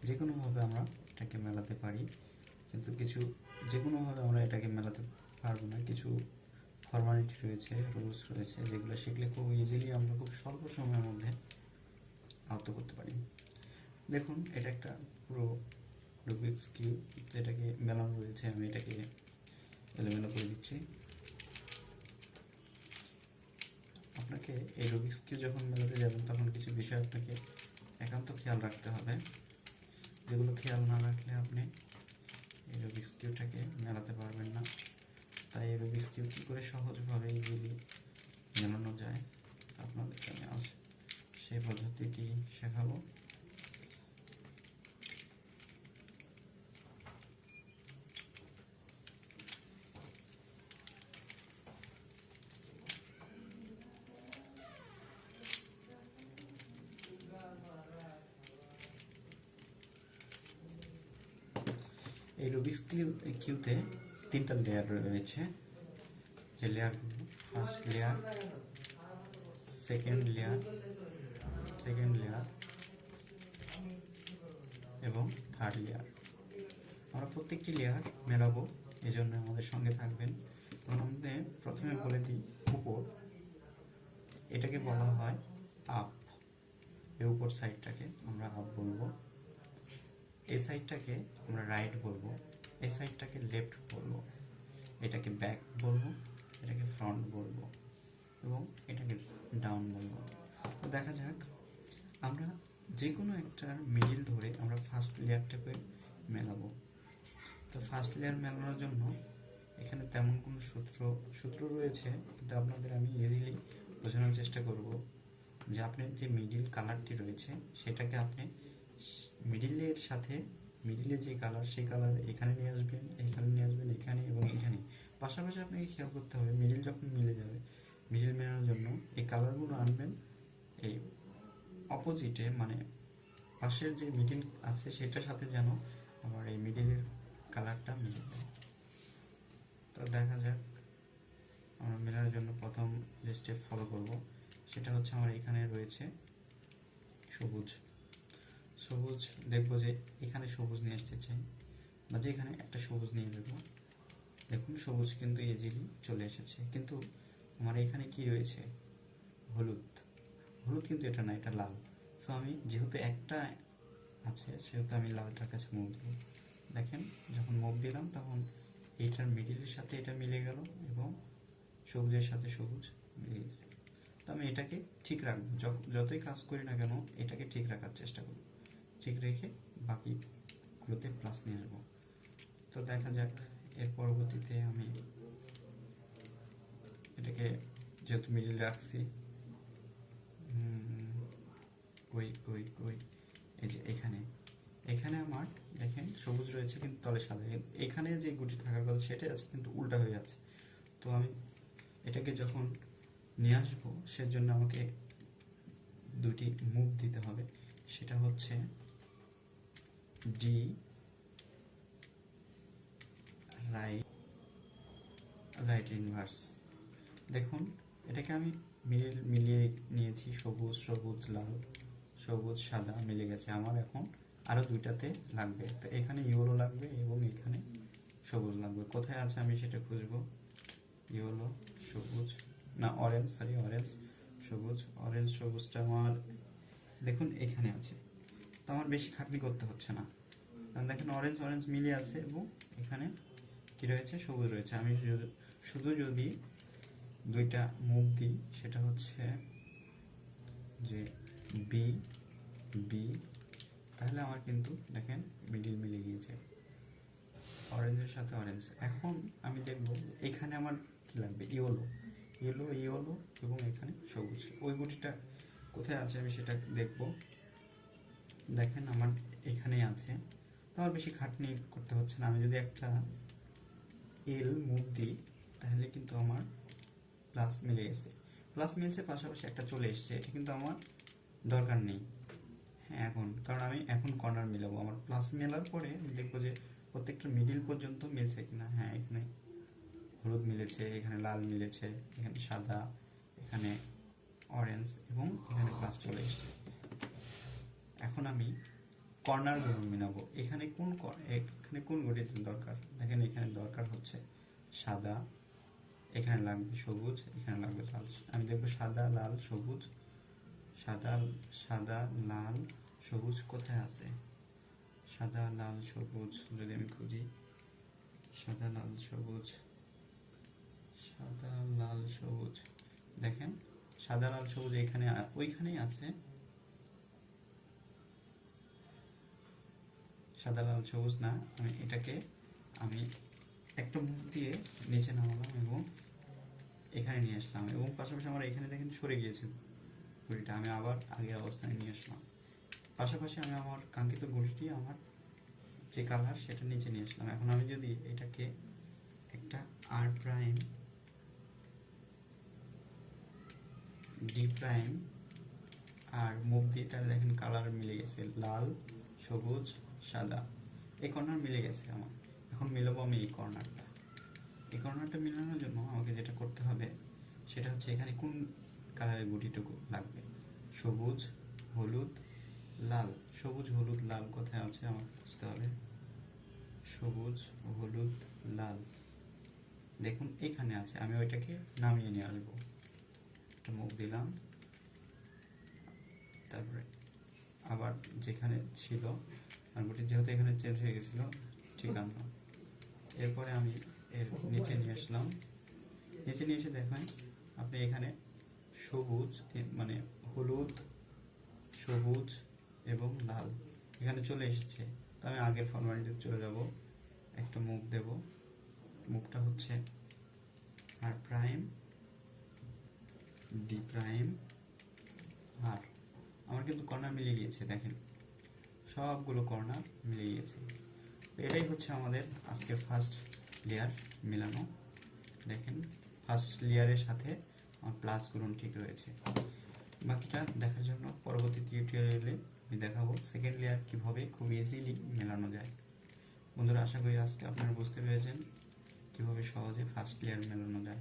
যে কোনোভাবে আমরা এটাকে মেলাতে পারি, কিন্তু কিছু যে কোনোভাবে আমরা এটাকে মেলাতে পারবো না। কিছু ফর্মালিটি রয়েছে, রুলস রয়েছে, যেগুলো শিখলে খুব ইজিলি আমরা খুব স্বল্প সময়ের মধ্যে আয়ত্ত করতে পারি। দেখুন, এটা একটা পুরো রুবিক্স কিউব, যেটাকে মেলানো রয়েছে। আমি এটাকে এলোমেলো করে দিচ্ছি। আপনাকে এই রুবিক্স কিউব যখন মেলাতে যাবেন তখন কিছু বিষয় আপনাকে একান্ত খেয়াল রাখতে হবে, যেগুলো খেয়াল না রাখলে আপনি এই রুবিক্স কিউবটাকে মেলাতে পারবেন না। তাই এই রুবিক্স কিউব কী করে সহজভাবে ইজিলি মেলানো যায় আপনাদেরকে আমি আজ সেই পদ্ধতিটি শেখাবো। এই রুবিক্স কিউতে 3টা লেয়ার রয়েছে। যে লেয়ারগুলো, ফার্স্ট লেয়ার, সেকেন্ড লেয়ার এবং থার্ড লেয়ার। আমরা প্রত্যেকটি লেয়ার মেলাবো, এই জন্য আমাদের সঙ্গে থাকবেন। আমাদের প্রথমে বলে দিই, উপর এটাকে বলা হয় আপ। এই উপর সাইডটাকে আমরা আপ বলবো, এই সাইডটাকে আমরা রাইট বলবো, এই সাইডটাকে লেফট বলবো, এটাকে ব্যাক বলবো, এটাকে ফ্রন্ট বলবো এবং এটাকে ডাউন বলবো। তো দেখা যাক, আমরা যে কোনো একটার মিডিল ধরে আমরা ফার্স্ট লেয়ারটাকে মেলাবো। তো ফার্স্ট লেয়ার মেলানোর জন্য এখানে তেমন কোনো সূত্র রয়েছে, কিন্তু আপনাদের আমি ইজিলি বোঝানোর চেষ্টা করব যে আপনি যে মিডিল কালারটি রয়েছে সেটাকে আপনি মিডিলের সাথে, মিডিলে যে কালার সেই কালার এখানে নিয়ে আসবেন, এখানে নিয়ে আসবেন, এখানে এবং এখানে। পাশাপাশি আপনাকে খেয়াল করতে হবে মিডিল যখন মিলে যাবে, মিডিল মেলানোর জন্য এই কালারগুলো আনবেন এই অপোজিটে, মানে পাশের যে মিডিল আছে সেটার সাথে যেন আমার এই মিডিলের কালারটা মিলে যায়। তো দেখা যাক, আমরা মেলানোর জন্য প্রথম যে স্টেপ ফলো করব সেটা হচ্ছে আমার এখানে রয়েছে সবুজ। দেখবো যে এখানে সবুজ নিয়ে আসতে চাই, বা যেখানে একটা সবুজ নিয়ে নেব। দেখুন, সবুজ কিন্তু ইজিলি চলে এসেছে, কিন্তু আমার এখানে কি রয়েছে, হলুদ। কিন্তু এটা না, এটা লাল। সো আমি যেহেতু একটা আছে সেহেতু আমি লালটার কাছে মুভ দেব। দেখেন, যখন মুভ দিলাম তখন এইটার মিডিলের সাথে এটা মিলে গেল এবং সবুজের সাথে সবুজ মিলে গেছে। তো আমি এটাকে ঠিক রাখবো, যতই কাজ করি না কেন এটাকে ঠিক রাখার চেষ্টা করব, ঠিক রেখে বাকিগুলোতে প্লাস নিয়ে আসবো। তো দেখা যাক, এর পরবর্তীতে আমি এটাকে যেহেতু মিডিল রাখছি, এই যে এখানে আমার দেখেন সবুজ রয়েছে কিন্তু তলে সাদা। এখানে যে গুটি থাকার কথা সেটাই আছে, কিন্তু উল্টা হয়ে যাচ্ছে। তো আমি এটাকে যখন নিয়ে আসবো সেজন্য আমাকে দুটি মুভ দিতে হবে, সেটা হচ্ছে ডি রাইট ইনভার্স। দেখুন, এটাকে আমি মিলিয়ে নিয়েছি, সবুজ লাল, সবুজ সাদা মিলে গেছে। আমার এখন আরও দুইটাতে লাগবে, তো এখানে ইয়েলো লাগবে এবং এখানে সবুজ লাগবে। কোথায় আছে আমি সেটা খুঁজবো। ইয়েলো, সবুজ, না অরেঞ্জ, সবুজটা আমার দেখুন এখানে আছে। তো আমার বেশি খাটনি করতে হচ্ছে না, কারণ দেখেন অরেঞ্জ মিলে আছে এবং এখানে কি রয়েছে, সবুজ রয়েছে। আমি শুধু যদি দুইটা মুভ দিই, সেটা হচ্ছে যে বি, তাহলে আমার কিন্তু দেখেন মিডিল মিলে গিয়েছে অরেঞ্জের সাথে অরেঞ্জ। এখন আমি দেখব এখানে আমার কি লাগবে, ইয়েলো এবং এখানে সবুজ। ওই গুটিটা কোথায় আছে আমি সেটা দেখব। দেখেন আমার এখানেই আছে, তো আমার বেশি খাটনি করতে হচ্ছে না। আমি যদি একটা এল মুভ দিই তাহলে কিন্তু আমার প্লাস মিলে গেছে, প্লাস মিলছে, পাশাপাশি একটা চলে এসছে। এটা কিন্তু আমার দরকার নেই, হ্যাঁ, কারণ আমি এখন কর্নার মিলাবো। আমার প্লাস মেলার পরে আমি দেখবো যে প্রত্যেকটা মিডিল পর্যন্ত মিলছে কিনা। হ্যাঁ, এখানে হলুদ মিলেছে, এখানে লাল মিলেছে, এখানে সাদা, এখানে অরেঞ্জ এবং এখানে প্লাস চলে এসছে। এখন আমি কর্নারগুলো মেলাবো। এখানে কোন গঠিত দরকার, দেখেন এখানে দরকার হচ্ছে সাদা, এখানে লাগবে সবুজ, এখানে লাগবে লাল। আমি দেখবো সাদা লাল সবুজ, সাদা সাদা লাল সবুজ কোথায় আছে, সাদা লাল সবুজ যদি আমি খুঁজি, সাদা লাল সবুজ, সাদা লাল সবুজ, দেখেন সাদা লাল সবুজ এখানে ওইখানেই আছে, সাদা লাল সবুজ না। আমি এটাকে একটা মুখ দিয়ে নিচে নামালাম এবং এখানে নিয়ে আসলাম, এবং পাশাপাশি আমার এখানে দেখেন সরে গিয়েছে ঘড়িটা, আমি আবার আগের অবস্থানে নিয়ে আসলাম। পাশাপাশি আমি আমার কাঙ্ক্ষিত ঘড়িটি আমার যে কালার সেটা নিচে নিয়ে আসলাম। এখন আমি যদি এটাকে একটা আর প্রাইম ডি প্রাইম আর মুভ দিই, তাহলে দেখেন কালার মিলে গেছে, লাল সবুজ সাদা, এই কর্নার মিলে গেছে আমার। এখন মিলাবো আমি এই কর্নারটা। এই কর্নারটা মেলানোর জন্য আমাকে যেটা করতে হবে সেটা হচ্ছে এখানে কোন কালারের গুটিটুকু লাগবে, সবুজ হলুদ লাল, সবুজ হলুদ লাল কোথায় আছে আমাকে বুঝতে হবে, সবুজ হলুদ লাল দেখুন এখানে আছে, আমি ওইটাকে নামিয়ে নিয়ে আসবো। একটা মুখ দিলাম, তারপরে আবার যেখানে ছিল আঙ্গুটি যেহেতু এখানে চেঞ্জ হয়ে গেছিলো ঠিক আনলাম, এরপরে আমি এর নিচে নিয়ে আসলাম। নিচে নিয়ে এসে দেখেন আপনি এখানে সবুজ মানে হলুদ সবুজ এবং লাল এখানে চলে এসেছে। তো আমি আগের ফরম্যাটে চলে যাব, একটা মুখ দেব, মুখটা হচ্ছে আর প্রাইম ডি প্রাইম আর, আমার কিন্তু কর্নার মিলে গিয়েছে, দেখেন সবগুলো কর্নার মিলে গিয়েছে। তো এটাই হচ্ছে আমাদের আজকের ফার্স্ট লেয়ার মেলানো। দেখেন ফার্স্ট লেয়ারের সাথে আমার প্লাসগুলো ঠিক রয়েছে। বাকিটা দেখার জন্য পরবর্তী টিউটোরিয়ালে আমি দেখাবো সেকেন্ড লেয়ার কিভাবে খুব ইজিলি মেলানো যায়। বন্ধুরা আশা করি আজকে আপনারা বুঝতে পেরেছেন কিভাবে সহজে ফার্স্ট লেয়ার মেলানো যায়।